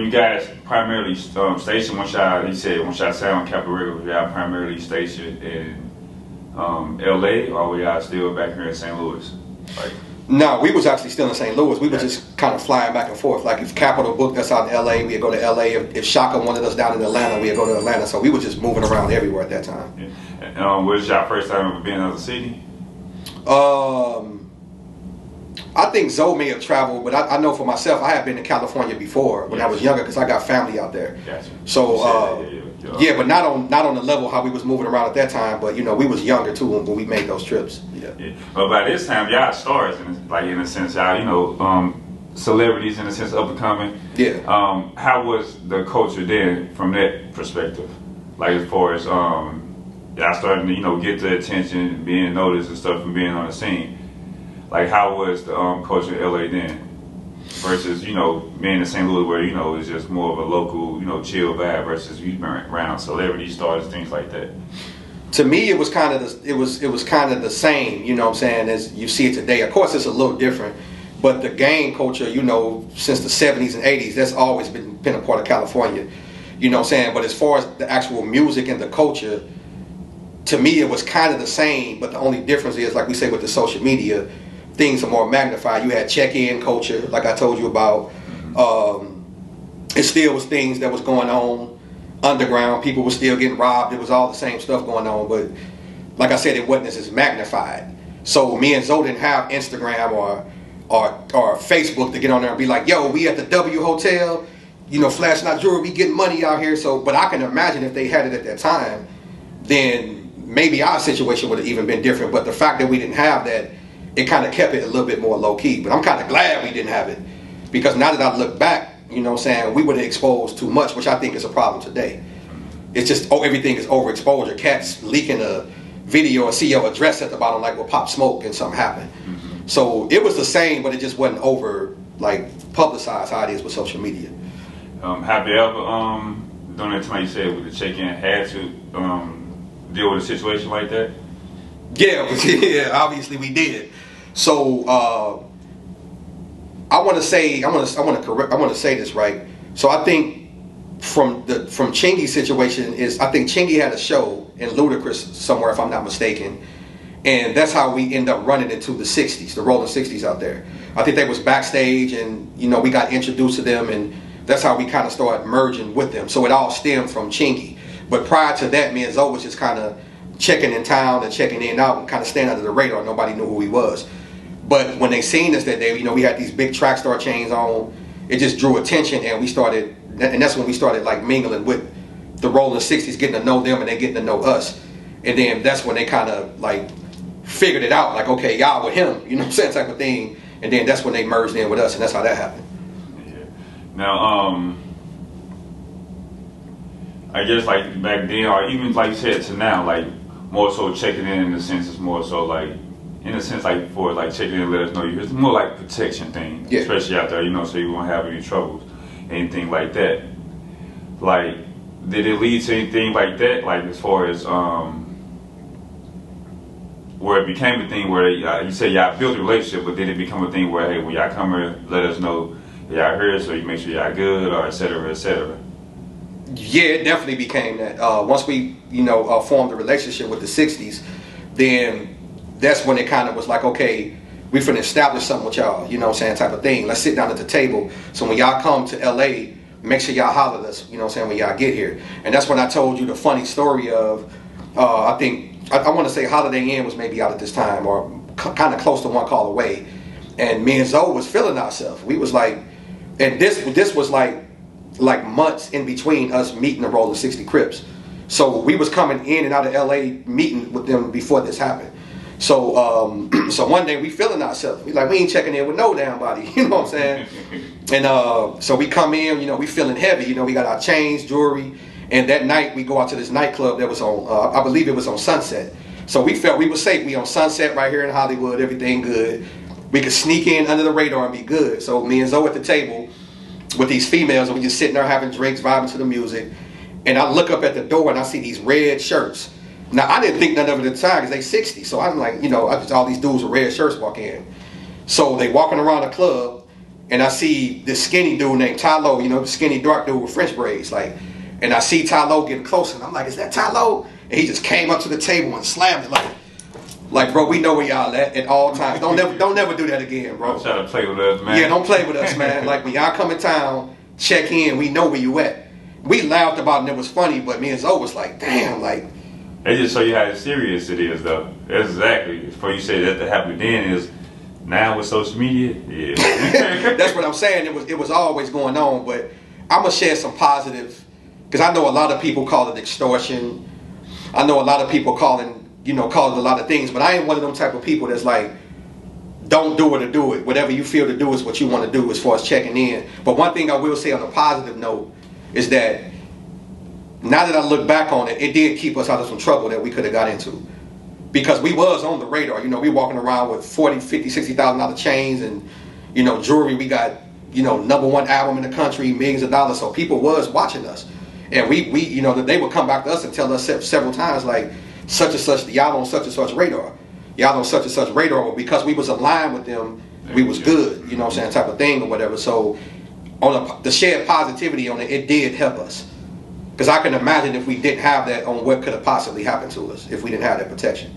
you guys primarily stationed once y'all, you said once y'all sat on Capitol Records, y'all primarily stationed in LA, or were y'all still back here in St. Louis? Like, no, we was actually still in St. Louis. We was just kind of flying back and forth. Like if Capitol booked us out in LA, we'd go to LA. If Shaka wanted us down in Atlanta, we'd go to Atlanta. So we were just moving around everywhere at that time. Yeah. Was y'all first time ever being in another city? I think Zoe may have traveled, but I know for myself, I had been to California before when I was younger because I got family out there. Gotcha. So but not on the level how we was moving around at that time. But you know, we was younger too when we made those trips. Yeah. But by this time, y'all stars, in a sense, y'all celebrities in a sense, up and coming. Yeah. How was the culture then from that perspective? Like as far as y'all starting to get the attention, being noticed and stuff, and being on the scene. Like how was the culture in LA then versus being in St. Louis where it's just more of a local chill vibe versus you around celebrity stars, things like that? To me, it was kind of the same, you know what I'm saying, as you see it today. Of course, it's a little different, but the gang culture, since the 70s and 80s, that's always been a part of California, you know what I'm saying. But as far as the actual music and the culture, to me, it was kind of the same. But the only difference is, like we say with the social media, things are more magnified. You had check-in culture, like I told you about. It still was things that was going on underground. People were still getting robbed. It was all the same stuff going on. But like I said, it wasn't as magnified. So me and Zoe didn't have Instagram or Facebook to get on there and be like, yo, we at the W Hotel, flashing our jewelry, we getting money out here. So, but I can imagine if they had it at that time, then maybe our situation would have even been different. But the fact that we didn't have that, it kind of kept it a little bit more low-key. But I'm kind of glad we didn't have it, because now that I look back, we would have exposed too much, which I think is a problem today. It's just, everything is overexposure. Cats leaking a video or see your address at the bottom like with Pop Smoke and something happened. Mm-hmm. So it was the same, but it just wasn't over, publicized how it is with social media. Have you ever, during that time you said with the check-in, had to deal with a situation like that? Yeah, obviously we did. So I want to say this right. So I think from Chingy's situation is, I think Chingy had a show in Ludacris somewhere, if I'm not mistaken, and that's how we end up running into the 60s, the Rollin 60s out there. I think they was backstage, and we got introduced to them, and that's how we kind of started merging with them. So it all stemmed from Chingy. But prior to that, me and Zoe was just kind of checking in town and checking in and out and kind of staying under the radar. Nobody knew who he was. But when they seen us that day, we had these big Trak Starz chains on. It just drew attention, and that's when we started mingling with the Rollin 60s, getting to know them and they getting to know us. And then that's when they kind of figured it out, okay, y'all with him, you know what I'm saying, type of thing. And then that's when they merged in with us, and that's how that happened. Yeah. Now, I guess back then, or even like you said to now, more so checking in the sense is more so in a sense for checking in and let us know you. It's more like protection thing, yeah. Especially out there, so you won't have any troubles, anything like that. Did it lead to anything like that? As far as where it became a thing where you said y'all built a relationship, but did it become a thing where, hey, when y'all come here, let us know y'all here, so you make sure y'all good, or et cetera, et cetera? Yeah, it definitely became that. Once we, formed a relationship with the 60s, then that's when it kind of was okay, we finna establish something with y'all, you know what I'm saying, type of thing. Let's sit down at the table. So when y'all come to LA, make sure y'all holler at us, you know what I'm saying, when y'all get here. And that's when I told you the funny story of, I want to say Holiday Inn was maybe out at this time, or kind of close to one call away. And me and Zoe was feeling ourselves. We was and this was months in between us meeting the Rollin 60 Crips. So we was coming in and out of LA meeting with them before this happened. So so one day we feeling ourselves. We ain't checking in with no damn body, you know what I'm saying? And so we come in, we feeling heavy, we got our chains, jewelry, and that night we go out to this nightclub that was on, I believe it was on Sunset. So we felt we were safe. We on Sunset right here in Hollywood, everything good. We could sneak in under the radar and be good. So me and Zoe at the table with these females, and we just sitting there having drinks, vibing to the music. And I look up at the door and I see these red shirts. Now I didn't think none of it at the time because they 60. So I'm all these dudes with red shirts walk in. So they walking around the club, and I see this skinny dude named Tylo, you know, the skinny dark dude with French braids, like, and I see Tylo getting closer, and I'm like, is that Tylo? And he just came up to the table and slammed it like, bro, we know where y'all at all times. Don't never do that again, bro. Don't try to play with us, man. Yeah, don't play with us, man. Like, when y'all come in town, check in, we know where you at. We laughed about it and it was funny, but me and Zoe was like, damn, like. They just show you how serious it is, though. That's exactly. Before you say that happened then is, now with social media, yeah. That's what I'm saying. It was always going on, but I'm gonna share some positive, because I know a lot of people call it extortion. I know a lot of people call it a lot of things, but I ain't one of them type of people that's like, don't do it or do it. Whatever you feel to do is what you want to do as far as checking in. But one thing I will say on a positive note is that now that I look back on it, it did keep us out of some trouble that we could have got into. Because we was on the radar. You know, we walking around with $40,000, $50,000, $60,000 chains and, you know, jewelry. We got, you know, #1 album in the country, millions of dollars. So people was watching us. And we you know, they would come back to us and tell us several times, like, such and such, y'all on such and such radar. Y'all on such and such radar. Well, because we was aligned with them, we was good, you know what I'm saying, type of thing or whatever. So on the shared positivity on it, it did help us. Because I can imagine if we didn't have that, on what could have possibly happened to us if we didn't have that protection.